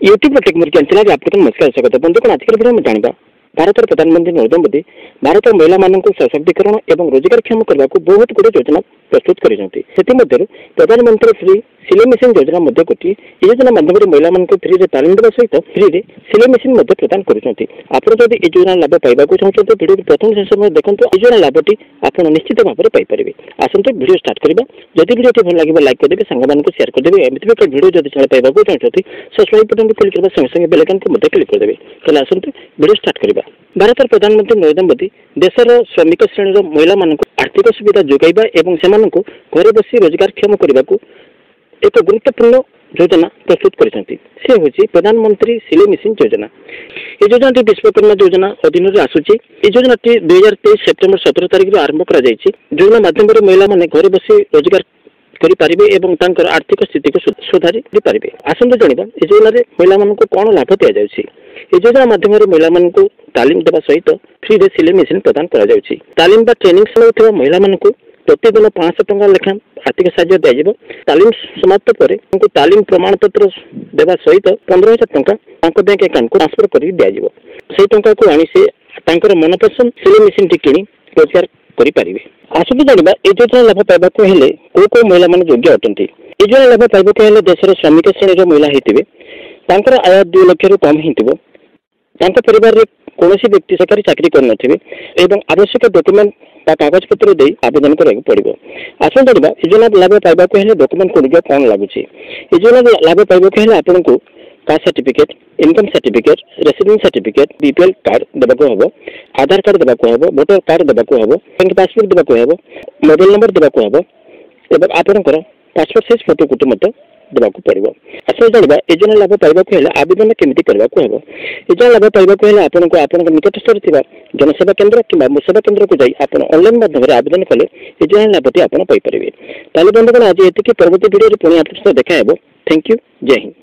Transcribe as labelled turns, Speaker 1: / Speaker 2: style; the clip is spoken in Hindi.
Speaker 1: यूट्यूब टेक्निक चैनल आपको नमस्कार स्वागत बंधुगण। आज वीडियो में जाना भारत प्रधानमंत्री नरेंद्र मोदी भारत महिला सशक्तिकरण और रोजगारक्षम करने को बहुत गुड़े योजना प्रस्तुत करमंत्री फ्री सिलाई मेसीन योजना गोटे योजना माध्यम महिला फ्री तालीम देवा सहित फ्री सिलाई मेसीन प्रदान करुँच। आपड़ी योजना लाभ पाइबा चाहते भिडियो प्रथम शेष में देखो योजना लाभटी आप निश्चित भाव में पाइपर। आसतु भिडियो स्टार्ट करवा। जदि भिडियो भल लगे लाइक करदे, सांग को शेयर करदे। एमती एक भिडियो जब चल पाइबा चाहते सब्सक्राइब बटन को क्लिक करने संगे बेल आइकन को क्लिक करदे। चलो आसतु भिडियो स्टार्ट करवा। भारत प्रधानमंत्री नरेंद्र मोदी देशर श्रमिक श्रेणी महिला आर्थिक सुविधा जोगाइबा एवं सेमानंकु घरे बसी रोजगारक्षम करने को एक गुरुत्वपूर्ण योजना प्रस्तुत करछंती। से होची प्रधानमंत्री सिलाई मेसीन योजना। ये योजना विश्वकर्मा योजना अधीन आसूची। ये योजना 2023 सेप्टेम्बर 17 तारिख आरंभ करा जायछि। योजना माध्यम महिला माने घरे बसी रोजगार करि पारिबे एवं तांकर आर्थिक स्थिति को सुधारी पारिबे। आसंत जानिबा ए योजना रे महिला माननको कोन लाभ दिया जायछि। ए योजना माध्यम महिला माननको तालीम देवा सहित फ्री रे सिलाई मेसीन प्रदान करा जायछि। तालीम बा ट्रेनिंग समय महिला माननको प्रतिदिन 500 टंका लेखा आर्थिक साहाय्य दिया। तालीम समाप्त पर उनको तालीम प्रमाण पत्र देवा सहित 15,000 टंका बैंक अकाउंट को ट्रांसफर कर दिया। से टंका को आनी से मनपसंद सिलाई मेसीन टी किनी रोजगार करें। आसतु जाना ये योजना लाभ पाइबा को महिला मान योग्य अटंती। ये योजना लाभ पाइबा देशर श्रमिक श्रेणी महिला होते आय 2 लाख कम हो परिवार में कौन व्यक्ति सरकारी चाकरी कर आवश्यक डॉक्यूमेंट कागज पत्र दे आवेदन करने पड़ो। आसन जाना योजना लाभ पाइबा डॉक्यूमेंट गुड़िक कौन लगुच। योजना लाभ पाइबा आपन को caste certificate, income certificate, residence certificate, BPL card देवाक हम, आधार कार्ड देवाक हम, वोटर कार्ड देवाक हम, बैंक पासबुक देवाक हम, मोबाइल नंबर देवाक हम एवं आपनकर पासपोर्ट साइज फोटो कॉपी देवाक पड़ो। आसो जाना योजना लाभ पाइबा आवेदन केमिति करबा को हेबो। योजना लाभ पाइबा आपन निकटस्थ जनसेवा केन्द्र कि सेवा केन्द्र को जाई आपन ऑनलाइन माध्यम आवेदन कले योजना लाभटी आपन पाई परिबे। ताले बंधुगण आज एतिकी परवर्ती वीडियो रे पुणी आपन देखा हेबो। Thank you. जय हिंद।